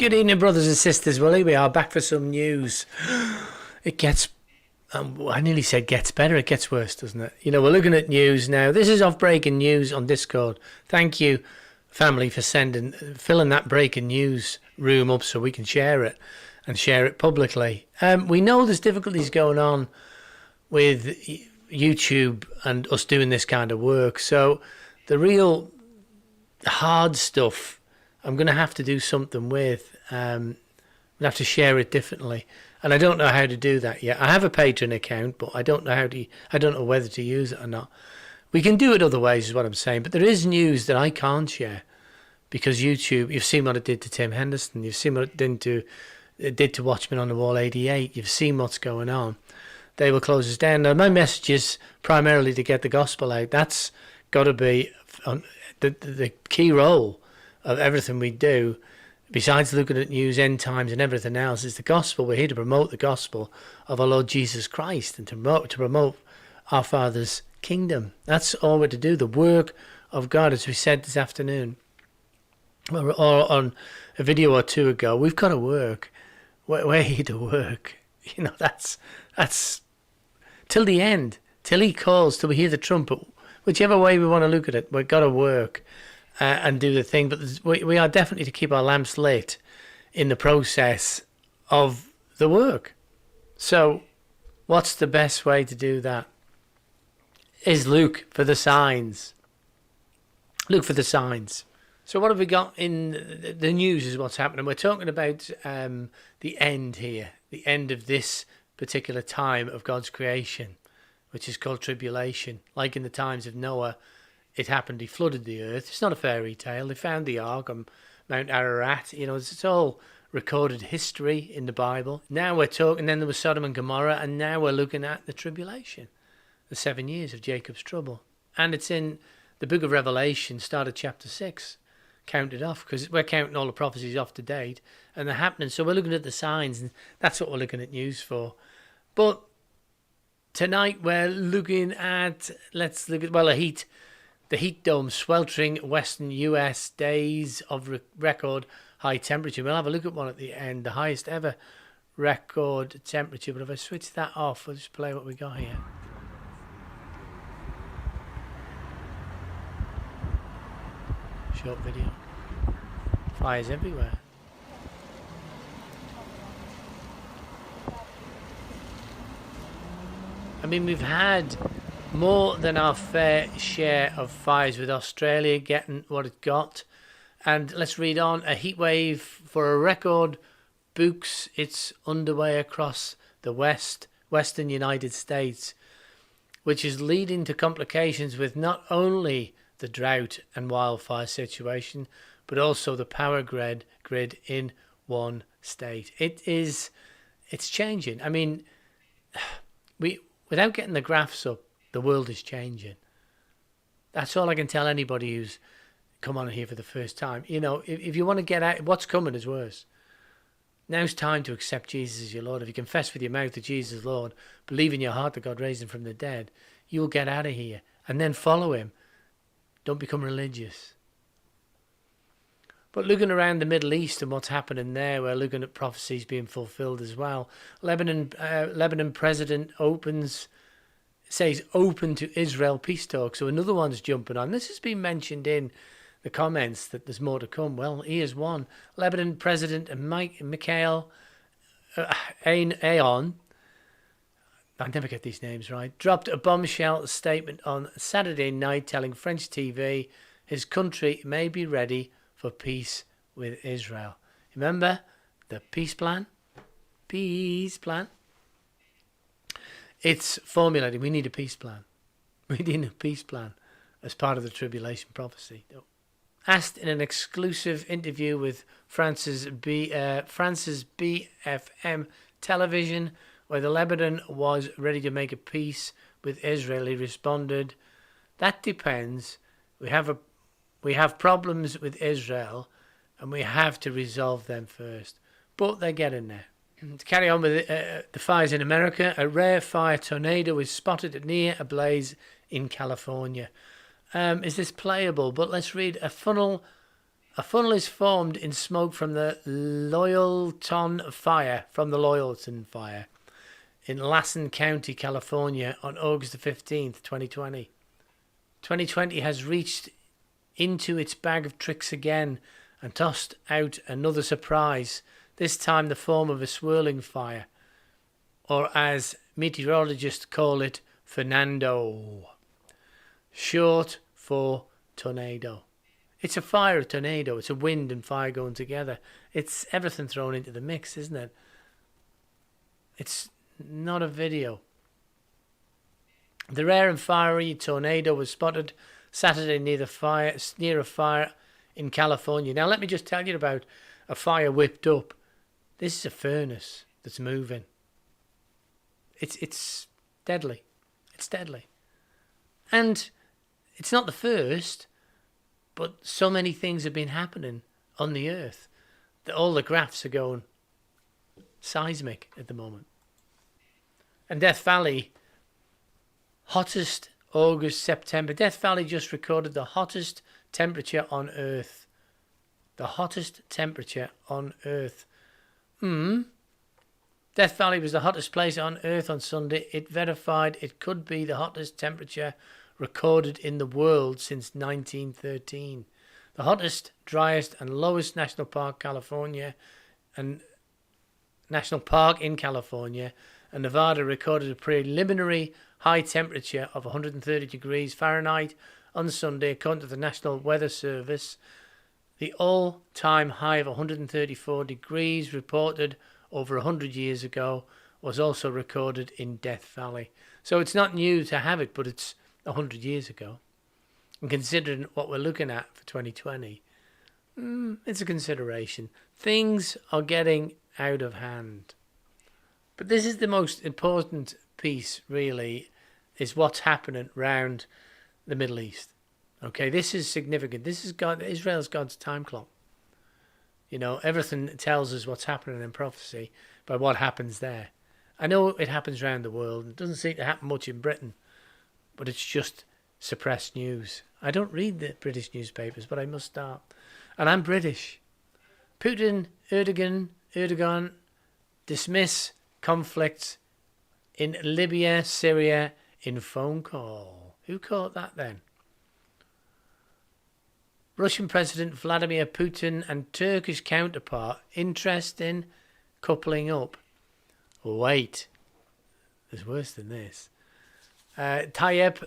Good evening, brothers and sisters. Well, here we are, back for some news. It gets, I nearly said gets better. It gets worse, doesn't it? You know, we're looking at news now. This is off breaking news on Discord. Thank you, family, for filling that breaking news room up so we can share it and share it publicly. We know there's difficulties going on with YouTube and us doing this kind of work. So the real hard stuff, I'm going to have to do something with. I'm going to have to share it differently. And I don't know how to do that yet. I have a Patreon account, but I don't know I don't know whether to use it or not. We can do it other ways is what I'm saying. But there is news that I can't share because YouTube, you've seen what it did to Tim Henderson. You've seen what it did to Watchmen on the Wall 88. You've seen what's going on. They will close us down. Now, my message is primarily to get the gospel out. That's got to be the key role of everything we do, besides looking at news, end times and everything else, is the gospel. We're here to promote the gospel of our Lord Jesus Christ and to promote our Father's kingdom. That's all we're to do, the work of God, as we said this afternoon, or on a video or two ago. We've got to work. We're here to work. You know, that's till the end, till he calls, till we hear the trumpet. Whichever way we want to look at it, we've got to work and do the thing. But we are definitely to keep our lamps lit in the process of the work. So what's the best way to do that? Is look for the signs. Look for the signs. So what have we got in the news is what's happening. We're talking about the end here, the end of this particular time of God's creation, which is called tribulation. Like in the times of Noah, it happened, he flooded the earth. It's not a fairy tale. They found the ark on Mount Ararat. You know, it's all recorded history in the Bible. Now we're talking, then there was Sodom and Gomorrah, and now we're looking at the tribulation, the 7 years of Jacob's trouble. And it's in the book of Revelation, start at chapter 6, counted off, because we're counting all the prophecies off to date, and they're happening. So we're looking at the signs, and that's what we're looking at news for. But tonight we're looking at, let's look at, well, the heat dome, sweltering western US days of record high temperature. We'll have a look at one at the end, the highest ever record temperature. But if I switch that off, we'll just play what we got here. Short video. Fires everywhere. I mean, we've had more than our fair share of fires, with Australia getting what it got. And let's read on. A heat wave for a record books its underway across the western United States, which is leading to complications with not only the drought and wildfire situation, but also the power grid in one state. It's changing. I mean, without getting the graphs up, the world is changing. That's all I can tell anybody who's come on here for the first time. You know, if you want to get out, what's coming is worse. Now's time to accept Jesus as your Lord. If you confess with your mouth that Jesus is Lord, believe in your heart that God raised him from the dead, you will get out of here. And then follow him. Don't become religious. But looking around the Middle East and what's happening there, we're looking at prophecies being fulfilled as well. Lebanon president says open to Israel peace talks. So another one's jumping on. This has been mentioned in the comments that there's more to come. Well, here's one. Lebanon President Mikhail Aoun, I never get these names right, dropped a bombshell statement on Saturday night telling French TV his country may be ready for peace with Israel. Remember the peace plan? Peace plan. It's formulated. We need a peace plan. We need a peace plan as part of the tribulation prophecy. Asked in an exclusive interview with France's BFM television, whether Lebanon was ready to make a peace with Israel, he responded, "That depends. We have problems with Israel, and we have to resolve them first. But they're getting there." To carry on with the fires in America, a rare fire tornado was spotted near a blaze in California. Is this playable? But let's read. A funnel A funnel is formed in smoke from the Loyalton fire in Lassen County, California on August the 15th, 2020. 2020 has reached into its bag of tricks again and tossed out another surprise, this time the form of a swirling fire, or as meteorologists call it, Fernando, short for tornado. It's a fire, a tornado. It's a wind and fire going together. It's everything thrown into the mix, isn't it? It's not a video. The rare and fiery tornado was spotted Saturday near a fire in California. Now, let me just tell you about a fire whipped up. This is a furnace that's moving. It's deadly. It's deadly. And it's not the first, but so many things have been happening on the earth that all the graphs are going seismic at the moment. And Death Valley, hottest August, September. Death Valley just recorded the hottest temperature on Earth. The hottest temperature on Earth. Death Valley was the hottest place on Earth on Sunday. It verified it could be the hottest temperature recorded in the world since 1913. The hottest, driest and lowest national park in California and Nevada recorded a preliminary high temperature of 130 degrees Fahrenheit on Sunday, according to the National Weather Service. The all-time high of 134 degrees reported over 100 years ago was also recorded in Death Valley. So it's not new to have it, but it's 100 years ago. And considering what we're looking at for 2020, it's a consideration. Things are getting out of hand. But this is the most important piece, really, is what's happening around the Middle East. Okay, this is significant. This is Israel's God's time clock. You know, everything tells us what's happening in prophecy by what happens there. I know it happens around the world. It doesn't seem to happen much in Britain, but it's just suppressed news. I don't read the British newspapers, but I must start. And I'm British. Putin, Erdogan dismiss conflicts in Libya, Syria in phone call. Who caught that then? Russian President Vladimir Putin and Turkish counterpart interest in coupling up. Wait, there's worse than this. Tayyip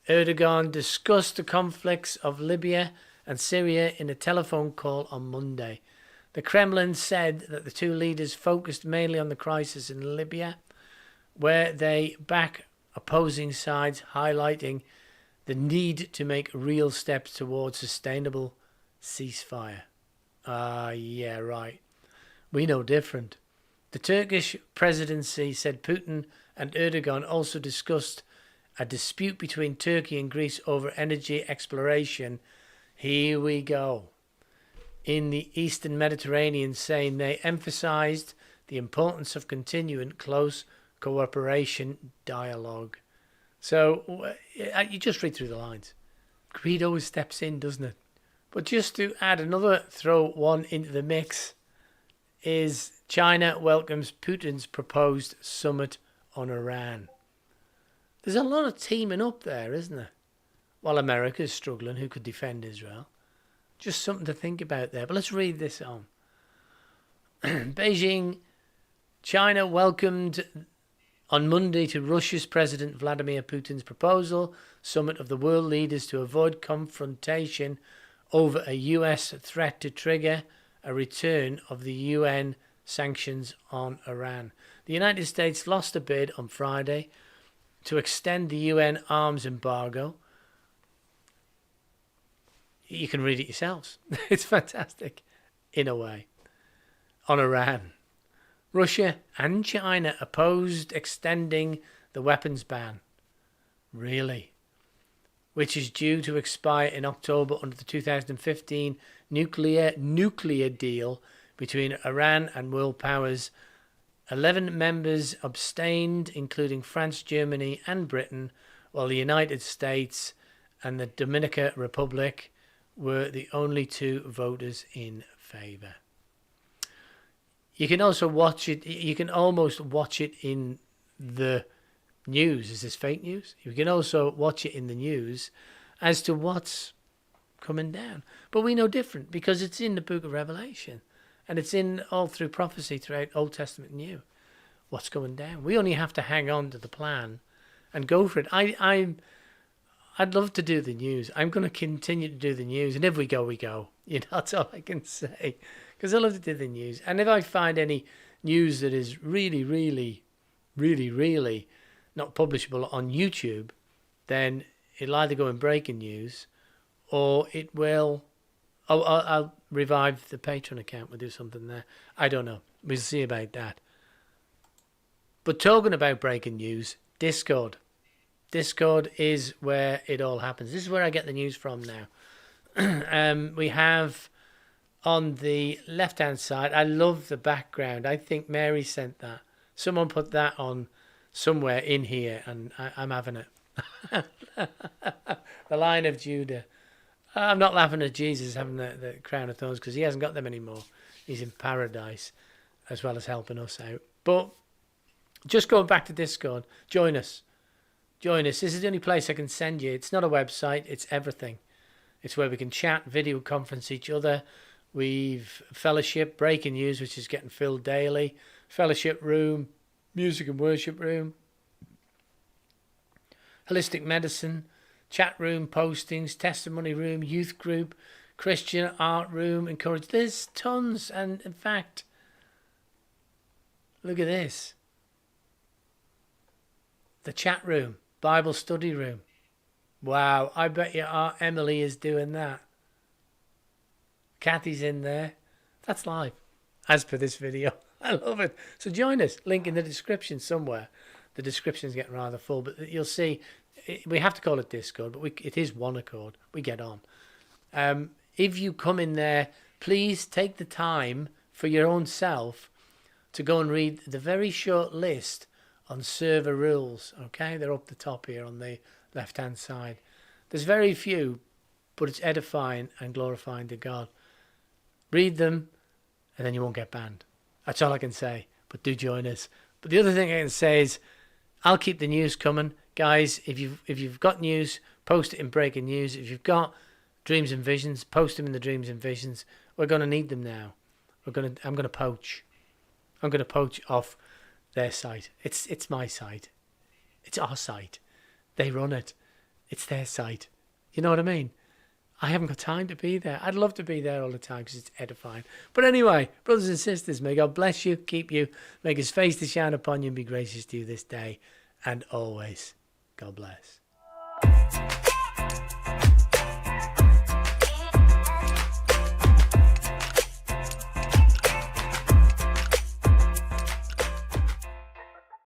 Erdogan discussed the conflicts of Libya and Syria in a telephone call on Monday. The Kremlin said that the two leaders focused mainly on the crisis in Libya, where they back opposing sides, highlighting the need to make real steps towards sustainable ceasefire. Yeah, right. We know different. The Turkish presidency said Putin and Erdogan also discussed a dispute between Turkey and Greece over energy exploration. Here we go. In the Eastern Mediterranean, saying they emphasized the importance of continuing close cooperation dialogue. So you just read through the lines. Greed always steps in, doesn't it? But just to add throw one into the mix, is China welcomes Putin's proposed summit on Iran. There's a lot of teaming up there, isn't there? While America's struggling, who could defend Israel? Just something to think about there. But let's read this on. Beijing, China welcomed on Monday to Russia's President Vladimir Putin's proposal summit of the world leaders to avoid confrontation over a US threat to trigger a return of the UN sanctions on Iran. The United States lost a bid on Friday to extend the UN arms embargo. You can read it yourselves. It's fantastic, in a way, on Iran. Russia and China opposed extending the weapons ban. Really? Which is due to expire in October under the 2015 nuclear deal between Iran and world powers. 11 members abstained, including France, Germany and Britain, while the United States and the Dominican Republic were the only two voters in favour. You can also watch it. You can almost watch it in the news. Is this fake news? You can also watch it in the news as to what's coming down. But we know different because it's in the book of Revelation. And it's in all through prophecy throughout Old Testament and New. What's going down? We only have to hang on to the plan and go for it. I'd love to do the news. I'm going to continue to do the news. And if we go, we go. You know, that's all I can say. Because I love to do the news. And if I find any news that is really, really, really, really not publishable on YouTube, then it'll either go in breaking news or it will... Oh, I'll revive the Patreon account. We'll do something there. I don't know. We'll see about that. But talking about breaking news, Discord. Discord is where it all happens. This is where I get the news from now. We have on the left-hand side, I love the background. I think Mary sent that. Someone put that on somewhere in here, and I'm having it. The Lion of Judah. I'm not laughing at Jesus having the crown of thorns because he hasn't got them anymore. He's in paradise as well as helping us out. But just going back to Discord, join us. Join us. This is the only place I can send you. It's not a website. It's everything. It's where we can chat, video conference each other. We've fellowship, breaking news, which is getting filled daily. Fellowship room, music and worship room. Holistic medicine. Chat room, postings, testimony room, youth group, Christian art room, encourage. There's tons. And in fact, look at this. The chat room, Bible study room. Wow, I bet you our Emily is doing that. Kathy's in there. That's live, as per this video. I love it. So join us. Link in the description somewhere. The description's getting rather full, but you'll see... We have to call it Discord, but it is one accord. We get on. If you come in there, please take the time for your own self to go and read the very short list on server rules. Okay, they're up the top here on the left-hand side. There's very few, but it's edifying and glorifying to God. Read them, and then you won't get banned. That's all I can say. But do join us. But the other thing I can say is, I'll keep the news coming. Guys, if you've got news, post it in breaking news. If you've got dreams and visions, post them in the dreams and visions. We're going to need them now. I'm going to poach. I'm going to poach off their site. It's my site. It's our site. They run it. It's their site. You know what I mean? I haven't got time to be there. I'd love to be there all the time because it's edifying. But anyway, brothers and sisters, may God bless you, keep you, make his face to shine upon you and be gracious to you this day and always. God bless.